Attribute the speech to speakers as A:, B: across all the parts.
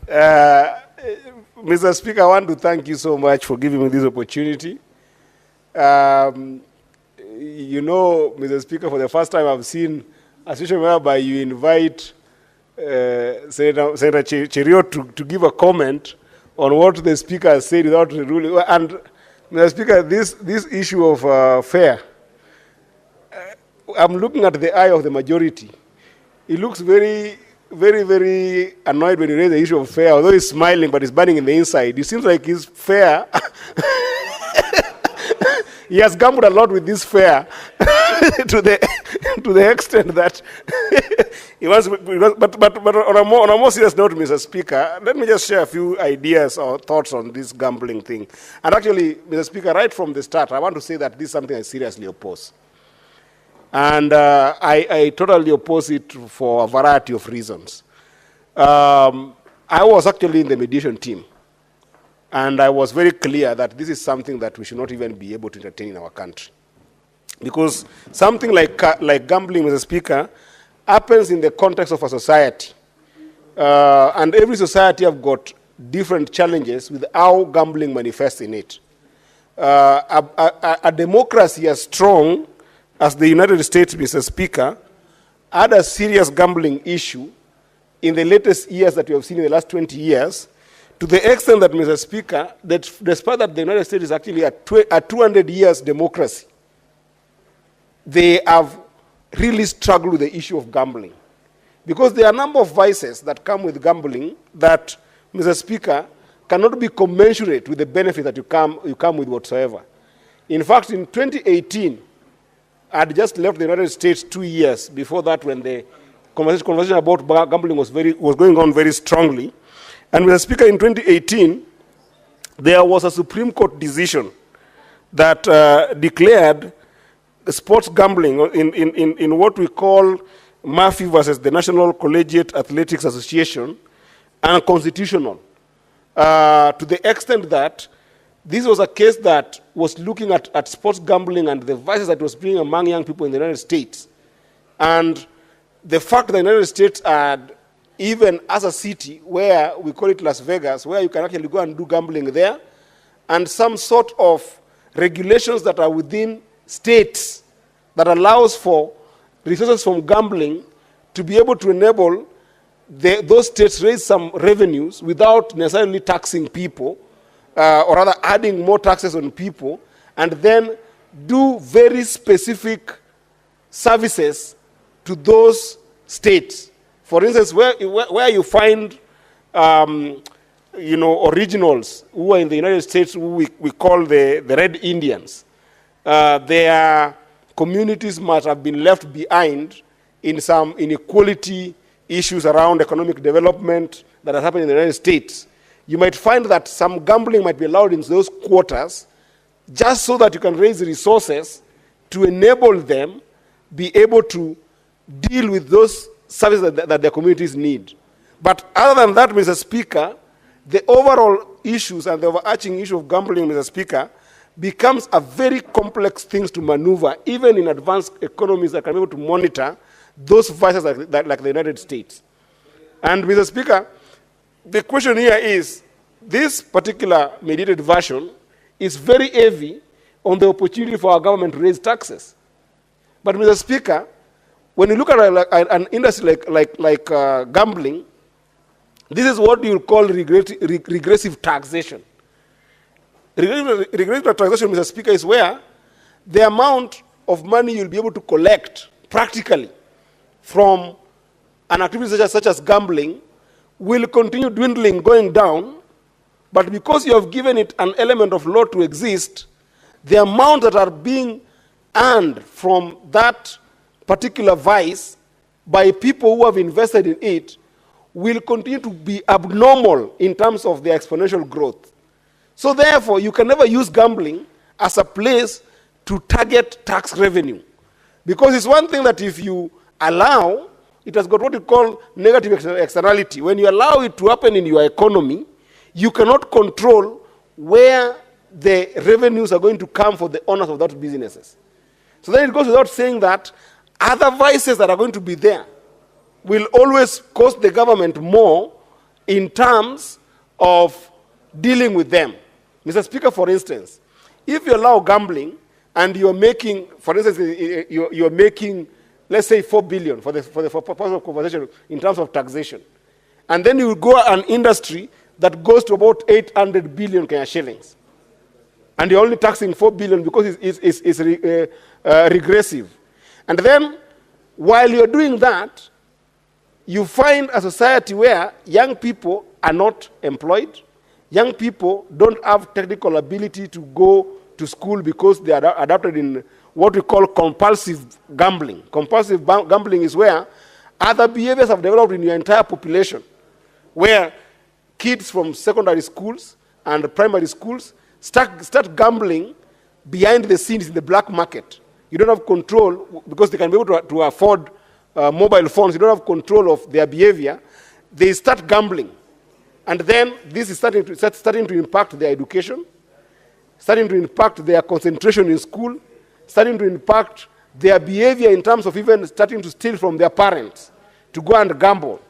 A: Mr. Speaker, I want to thank you so much for giving me this opportunity. You know, Mr. Speaker, for the first time I've seen a situation whereby you invite Senator Cheruiyot to give a comment on what the Speaker has said without ruling. And, Mr. Speaker, this issue of fare, I'm looking at the eye of the majority. He looks very, very, very annoyed when you raise the issue of fare, although he's smiling, but he's burning in the inside. It seems like his fare, he has gambled a lot with this fare to the extent that he wants. But on a more serious note, Mr. Speaker, let me just share a few ideas or thoughts on this gambling thing. And actually, Mr. Speaker, right from the start, I want to say that this is something I seriously oppose. And I totally oppose it for a variety of reasons. I was actually in the mediation team, and I was very clear that this is something that we should not even be able to entertain in our country. Because something like gambling, Mr. Speaker, happens in the context of a society. And every society have got different challenges with how gambling manifests in it. A democracy as strong as the United States, Mr. Speaker, had a serious gambling issue in the latest years that we have seen in the last 20 years, to the extent that, Mr. Speaker, that despite that the United States is actually a 200 years democracy, they have really struggled with the issue of gambling. Because there are a number of vices that come with gambling that, Mr. Speaker, cannot be commensurate with the benefit that you come with whatsoever. In fact, in 2018, I had just left the United States 2 years before that, when the conversation about gambling was going on very strongly. And Mr. Speaker, in 2018, there was a Supreme Court decision that declared sports gambling in what we call Murphy versus the National Collegiate Athletics Association unconstitutional, to the extent that this was a case that was looking at sports gambling and the vices that was bringing among young people in the United States. And the fact that the United States had, even as a city where we call it Las Vegas, where you can actually go and do gambling there, and some sort of regulations that are within states that allows for resources from gambling to be able to enable those states raise some revenues without necessarily taxing people, or rather adding more taxes on people, and then do very specific services to those states. For instance, where you find originals who are in the United States, who we call the Red Indians, their communities must have been left behind in some inequality issues around economic development that has happened in the United States. You might find that some gambling might be allowed in those quarters just so that you can raise resources to enable them be able to deal with those services that their communities need. But other than that, Mr. Speaker, the overall issues and the overarching issue of gambling, Mr. Speaker, becomes a very complex thing to maneuver, even in advanced economies that can be able to monitor those vices like the United States. And Mr. Speaker, the question here is, this particular mediated version is very heavy on the opportunity for our government to raise taxes. But Mr. Speaker, when you look at an industry like gambling, this is what you call regressive taxation. Regressive taxation, Mr. Speaker, is where the amount of money you'll be able to collect practically from an activity such as gambling will continue dwindling, going down, but because you have given it an element of law to exist, the amount that are being earned from that particular vice by people who have invested in it will continue to be abnormal in terms of their exponential growth. So therefore, you can never use gambling as a place to target tax revenue. Because it's one thing that if you allow, it has got what you call negative externality. When you allow it to happen in your economy, you cannot control where the revenues are going to come for the owners of those businesses. So then it goes without saying that other vices that are going to be there will always cost the government more in terms of dealing with them. Mr. Speaker, for instance, if you allow gambling and you're making, for instance, you're making, let's say, 4 billion for purpose of conversation in terms of taxation, and then you go an industry that goes to about 800 billion Kenya shillings, and you're only taxing 4 billion because it's regressive. And then, while you're doing that, you find a society where young people are not employed, young people don't have technical ability to go to school because they are adapted in what we call compulsive gambling. Compulsive gambling is where other behaviors have developed in your entire population, where kids from secondary schools and primary schools start gambling behind the scenes in the black market. You don't have control because they can be able to afford mobile phones. You don't have control of their behavior. They start gambling. And then this is starting to impact their education, starting to impact their concentration in school, starting to impact their behavior in terms of even starting to steal from their parents to go and gamble.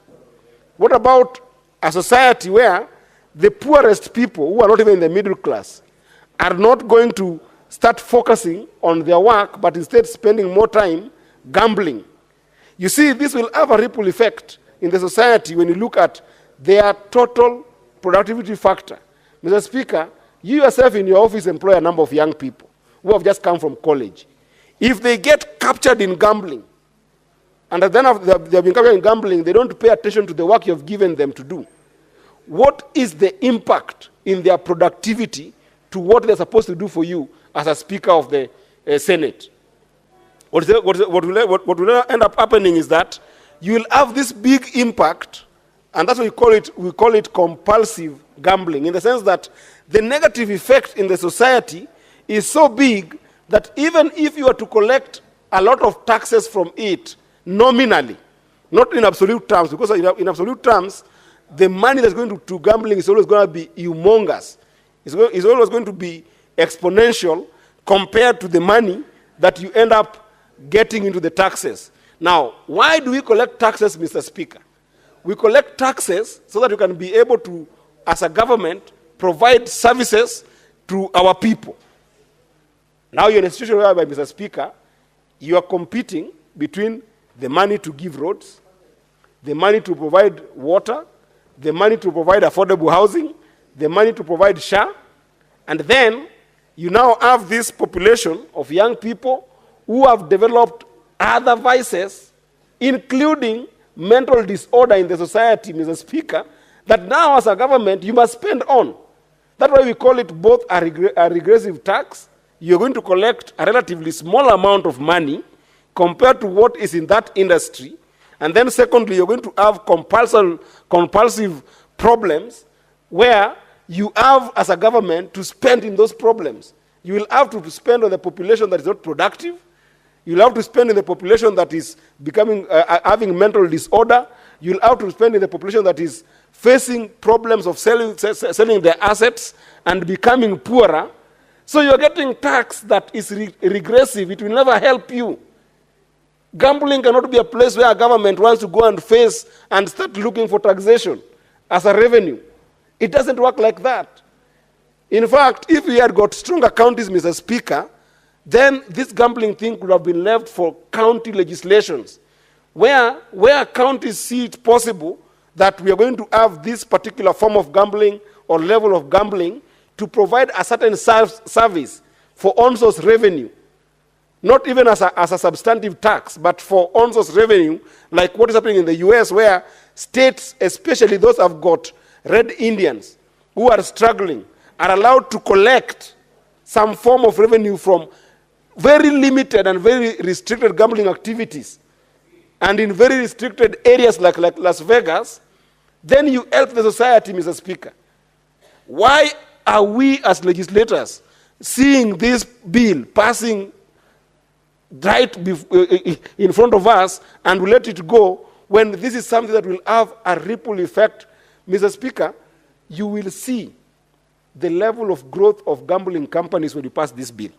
A: What about a society where the poorest people, who are not even in the middle class, are not going to start focusing on their work, but instead spending more time gambling? You see, this will have a ripple effect in the society when you look at their total productivity factor. Mr. Speaker, you yourself in your office employ a number of young people who have just come from college. If they get captured in gambling, and then after they've been captured in gambling, they don't pay attention to the work you've given them to do, what is the impact in their productivity to what they're supposed to do for you as a Speaker of the Senate? What will end up happening is that you will have this big impact, and that's what we call it compulsive gambling, in the sense that the negative effect in the society is so big that even if you are to collect a lot of taxes from it nominally, not in absolute terms, because in absolute terms, the money that's going to gambling is always going to be humongous. It's always going to be exponential compared to the money that you end up getting into the taxes. Now, why do we collect taxes, Mr. Speaker? We collect taxes so that you can be able to, as a government, provide services to our people. Now you're in a situation whereby, Mr. Speaker, you are competing between the money to give roads, the money to provide water, the money to provide affordable housing, the money to provide SHA, and then you now have this population of young people who have developed other vices, including mental disorder in the society, Mr. Speaker, that now as a government you must spend on. That's why we call it both a regressive tax. You're going to collect a relatively small amount of money compared to what is in that industry. And then secondly, you're going to have compulsive problems where you have, as a government, to spend in those problems. You will have to spend on the population that is not productive. You'll have to spend in the population that is having mental disorder. You'll have to spend in the population that is facing problems of selling their assets and becoming poorer. So you're getting tax that is regressive. It will never help you. Gambling cannot be a place where a government wants to go and face and start looking for taxation as a revenue. It doesn't work like that. In fact, if we had got stronger counties, Mr. Speaker, then this gambling thing could have been left for county legislations, where counties see it possible that we are going to have this particular form of gambling or level of gambling to provide a certain service for on-source revenue, not even as a substantive tax, but for on-source revenue, like what is happening in the US, where states, especially those who have got red Indians who are struggling, are allowed to collect some form of revenue from very limited and very restricted gambling activities, and in very restricted areas like Las Vegas. Then you help the society, Mr. Speaker. Why are we as legislators seeing this bill passing right in front of us and we let it go when this is something that will have a ripple effect? Mr. Speaker, you will see the level of growth of gambling companies when you pass this bill.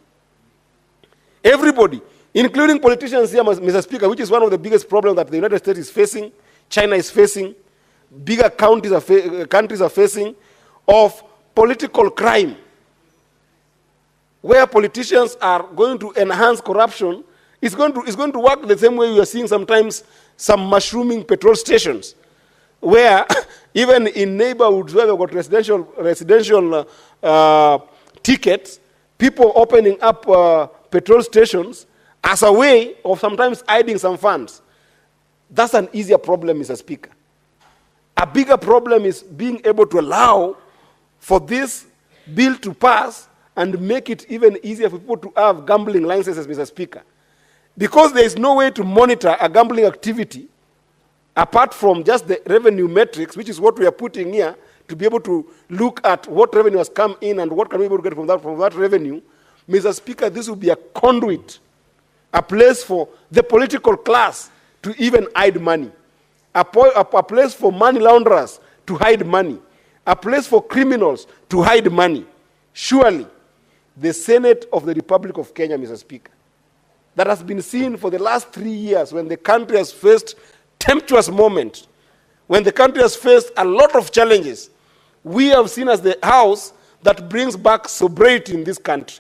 A: Everybody, including politicians here, Mr. Speaker, which is one of the biggest problems that the United States is facing, China is facing, bigger countries are facing of political crime, where politicians are going to enhance corruption. It's going to work the same way we are seeing sometimes some mushrooming petrol stations, where even in neighborhoods where they've got residential tickets, people opening up petrol stations as a way of sometimes hiding some funds. That's an easier problem, Mr. Speaker. A bigger problem is being able to allow for this bill to pass and make it even easier for people to have gambling licenses, Mr. Speaker. Because there is no way to monitor a gambling activity apart from just the revenue metrics, which is what we are putting here, to be able to look at what revenue has come in and what can we be able to get from that revenue. Mr. Speaker, this will be a conduit, a place for the political class to even hide money, a place for money launderers to hide money, a place for criminals to hide money. Surely, the Senate of the Republic of Kenya, Mr. Speaker, that has been seen for the last 3 years when the country has faced tempestuous moments, when the country has faced a lot of challenges, we have seen as the house that brings back sobriety in this country.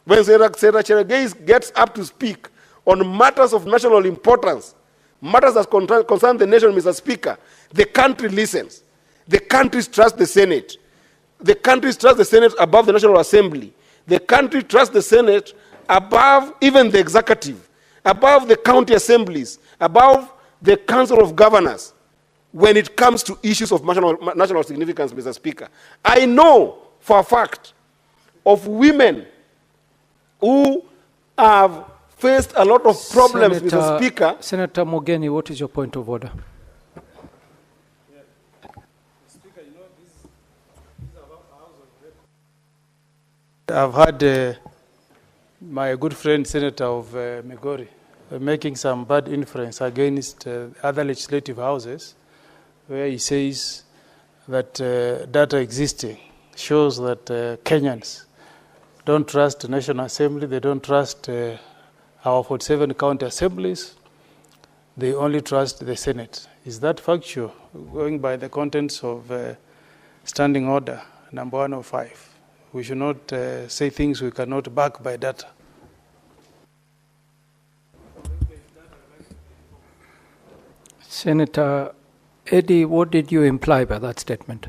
A: When Senator Cherargei gets up to speak on matters of national importance, matters that concern the nation, Mr. Speaker, the country listens. The country trusts the Senate. The country trusts the Senate above the National Assembly. The country trusts the Senate above even the executive, above the county assemblies, above the Council of Governors, when it comes to issues of national significance, Mr. Speaker. I know for a fact of women who have faced a lot of problems, Mr. Speaker.
B: Senator Mogeni, what is your point of order?
C: Speaker, you know, this is about House of Record. I've had my good friend, Senator of Migori, making some bad inference against other legislative houses, where he says that data existing shows that Kenyans don't trust the National Assembly, they don't trust our 47 county assemblies, they only trust the Senate. Is that factual, going by the contents of Standing Order number 105? We should not say things we cannot back by data.
B: Senator Eddy, what did you imply by that statement?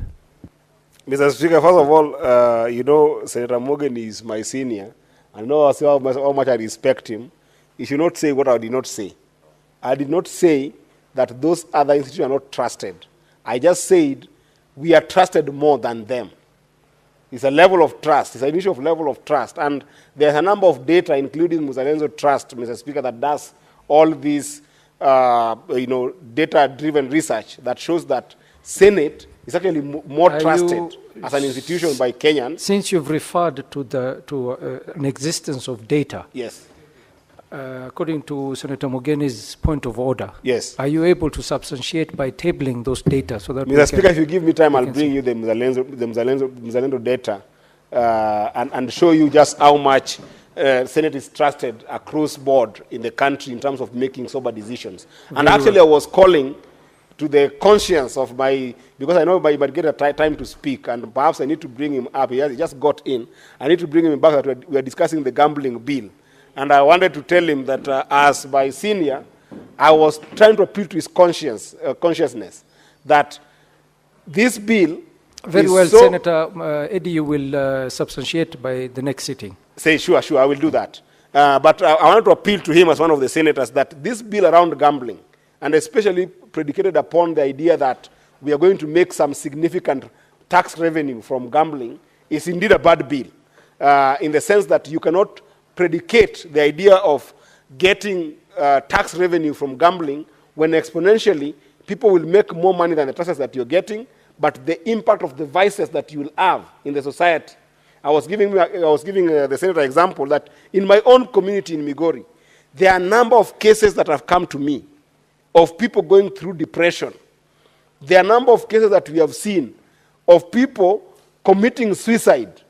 A: Mr. Speaker, first of all, you know, Senator Morgan is my senior. I know how much I respect him. He should not say what I did not say. I did not say that those other institutions are not trusted. I just said we are trusted more than them. It's a level of trust. It's an issue of level of trust. And there's a number of data, including Muzalenzo Trust, Mr. Speaker, that does all these data-driven research that shows that Senate is actually more trusted as an institution by Kenyans.
B: Since you've referred to an existence of data,
A: yes,
B: according to Senator Mogeni's point of order,
A: yes,
B: are you able to substantiate by tabling those data so that
A: Mr. Speaker, if you give me time, I'll bring you the Muzalendo data and show you just how much Senate is trusted across board in the country in terms of making sober decisions. And actually, I was calling to the conscience of because I know I might get a time to speak, and perhaps I need to bring him up. He just got in. I need to bring him back that we are discussing the gambling bill. And I wanted to tell him that as my senior, I was trying to appeal to his consciousness that this bill
B: very well, Senator Eddy, you will substantiate by the next sitting.
A: Say, sure, I will do that. But I wanted to appeal to him as one of the senators that this bill around gambling, and especially predicated upon the idea that we are going to make some significant tax revenue from gambling, is indeed a bad bill, in the sense that you cannot predicate the idea of getting tax revenue from gambling when exponentially people will make more money than the taxes that you're getting, but the impact of the vices that you will have in the society. I was giving the senator an example that in my own community in Migori, there are a number of cases that have come to me of people going through depression. There are a number of cases that we have seen of people committing suicide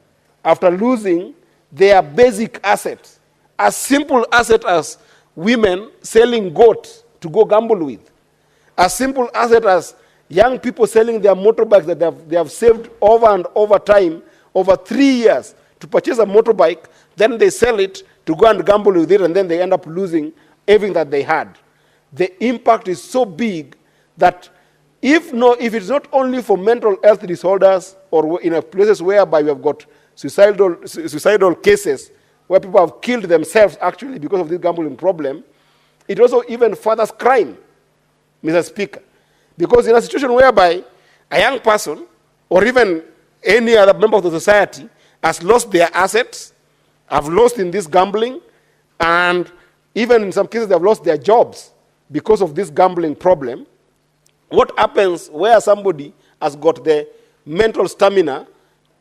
A: after losing their basic assets, as simple asset as women selling goats to go gamble with, as simple asset as young people selling their motorbikes that they have saved over and over time, over 3 years, to purchase a motorbike, then they sell it to go and gamble with it, and then they end up losing everything that they had. The impact is so big that if it's not only for mental health disorders or in places whereby we have got suicidal cases where people have killed themselves actually because of this gambling problem, it also even furthers crime, Mr. Speaker. Because in a situation whereby a young person or even any other member of the society has lost their assets, have lost in this gambling, and even in some cases they have lost their jobs because of this gambling problem, what happens where somebody has got the mental stamina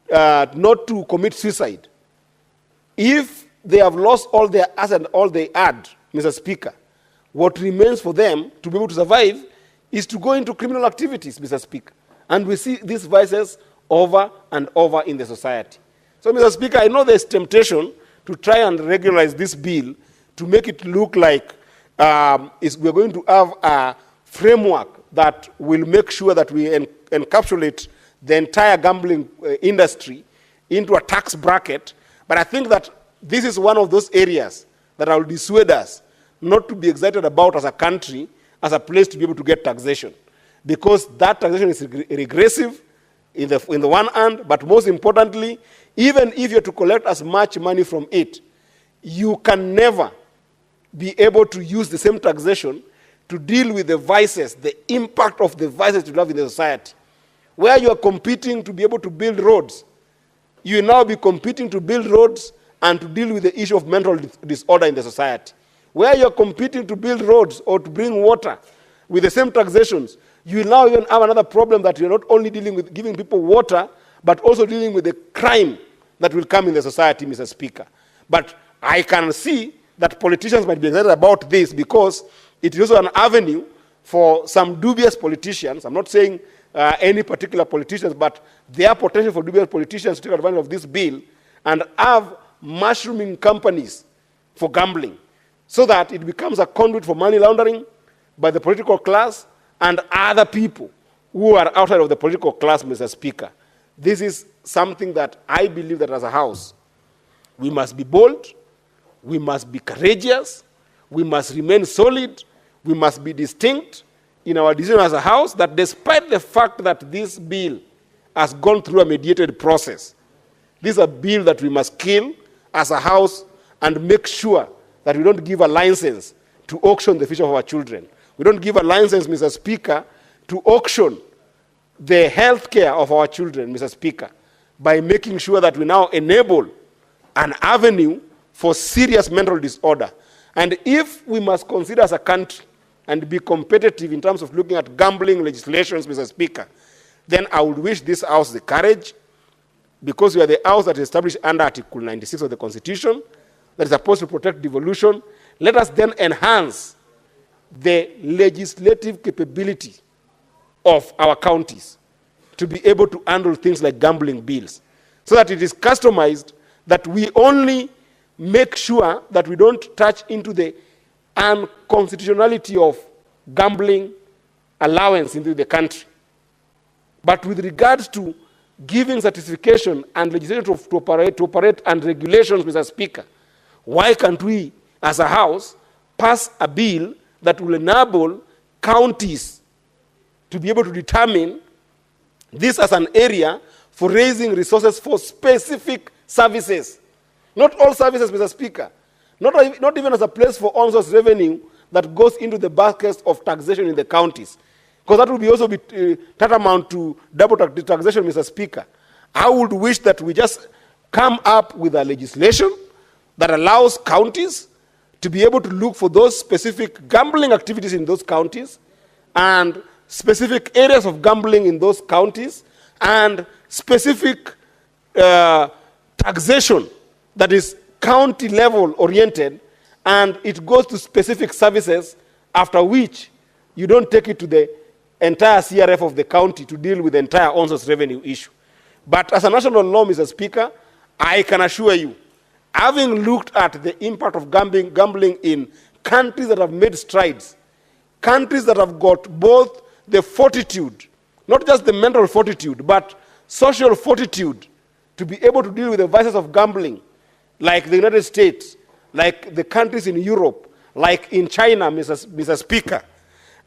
A: not to commit suicide? If they have lost all their assets and all they had, Mr. Speaker, what remains for them to be able to survive is to go into criminal activities, Mr. Speaker. And we see these vices over and over in the society. So, Mr. Speaker, I know there's temptation to try and regularize this bill to make it look like we're going to have a framework that will make sure that we encapsulate the entire gambling industry into a tax bracket. But I think that this is one of those areas that will dissuade us not to be excited about as a country, as a place to be able to get taxation. Because that taxation is regressive in the one hand, but most importantly, even if you're to collect as much money from it, you can never be able to use the same taxation to deal with the vices, the impact of the vices you have in the society. Where you are competing to be able to build roads, you will now be competing to build roads and to deal with the issue of mental disorder in the society. Where you are competing to build roads or to bring water with the same taxations, you will now even have another problem that you're not only dealing with giving people water, but also dealing with the crime that will come in the society, Mr. Speaker. But I can see that politicians might be excited about this because it is also an avenue for some dubious politicians. I'm not saying any particular politicians, but there are potential for dubious politicians to take advantage of this bill and have mushrooming companies for gambling so that it becomes a conduit for money laundering by the political class and other people who are outside of the political class, Mr. Speaker. This is something that I believe that as a House, we must be bold, we must be courageous, we must remain solid, we must be distinct in our decision as a House that despite the fact that this bill has gone through a mediated process, this is a bill that we must kill as a House and make sure that we don't give a license to auction the future of our children. We don't give a license, Mr. Speaker, to auction the health care of our children, Mr. Speaker, by making sure that we now enable an avenue for serious mental disorder. And if we must consider as a country and be competitive in terms of looking at gambling legislations, Mr. Speaker, then I would wish this House the courage, because we are the House that is established under Article 96 of the Constitution, that is supposed to protect devolution. Let us then enhance the legislative capability of our counties to be able to handle things like gambling bills, so that it is customized that we only make sure that we don't touch into the unconstitutionality of gambling allowance into the country. But with regards to giving certification and legislation to operate and regulations, Mr. Speaker, why can't we, as a House, pass a bill that will enable counties to be able to determine this as an area for raising resources for specific services? Not all services, Mr. Speaker. Not even as a place for on-source revenue that goes into the basket of taxation in the counties. Because that would also be tantamount to double taxation, Mr. Speaker. I would wish that we just come up with a legislation that allows counties to be able to look for those specific gambling activities in those counties and specific areas of gambling in those counties and specific taxation that is county level oriented, and it goes to specific services, after which you don't take it to the entire CRF of the county to deal with the entire on-source revenue issue. But as a national law, Mr. Speaker, I can assure you, having looked at the impact of gambling in countries that have made strides, countries that have got both the fortitude not just the mental fortitude, but social fortitude to be able to deal with the vices of gambling, like the United States, like the countries in Europe, like in China, Mr. Speaker.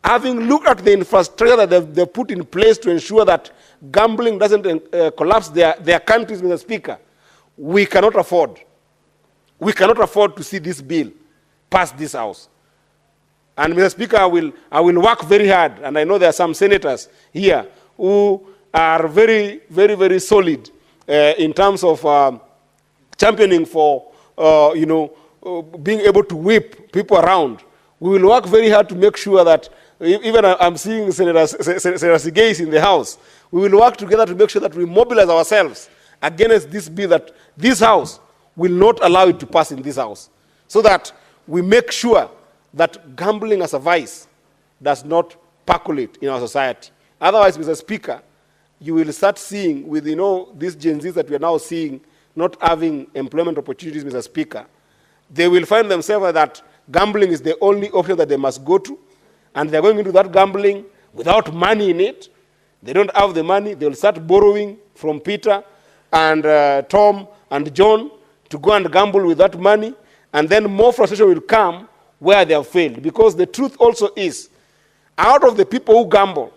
A: Having looked at the infrastructure that they've put in place to ensure that gambling doesn't collapse their countries, Mr. Speaker, we cannot afford to see this bill pass this House. And Mr. Speaker, I will work very hard, and I know there are some senators here who are very, very, very solid in terms of championing for, being able to whip people around. We will work very hard to make sure that, even I'm seeing Senator Sigei's in the House, we will work together to make sure that we mobilize ourselves against this bill, that this House will not allow it to pass in this House, so that we make sure that gambling as a vice does not percolate in our society. Otherwise, Mr. Speaker, you will start seeing with, these Gen Zs that we are now seeing not having employment opportunities, Mr. Speaker, they will find themselves that gambling is the only option that they must go to, and they're going into that gambling without money in it. They don't have the money. They will start borrowing from Peter and Tom and John to go and gamble with that money, and then more frustration will come where they have failed. Because the truth also is, out of the people who gamble,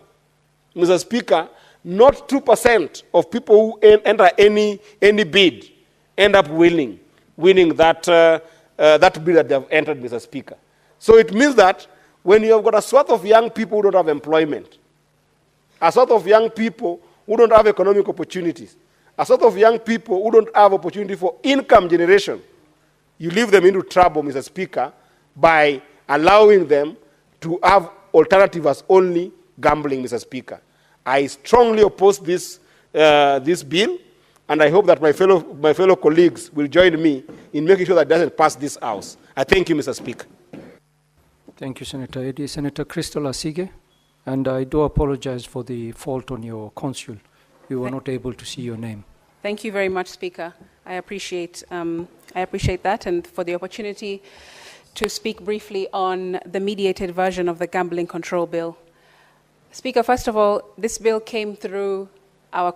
A: Mr. Speaker, not 2% of people who enter any bid end up winning that bid that they have entered, Mr. Speaker. So it means that when you have got a swath of young people who don't have employment, a sort of young people who don't have economic opportunities, a sort of young people who don't have opportunity for income generation, you leave them into trouble, Mr. Speaker, by allowing them to have alternative as only gambling, Mr. Speaker. I strongly oppose this bill, and I hope that my fellow colleagues will join me in making sure that it doesn't pass this House. I thank you, Mr. Speaker.
B: Thank you, Senator Eddy. Senator Crystal Asige, and I do apologize for the fault on your consul. We were not able to see your name.
D: Thank you very much, Speaker. I appreciate that, and for the opportunity to speak briefly on the mediated version of the Gambling Control Bill. Speaker, first of all, this bill came through our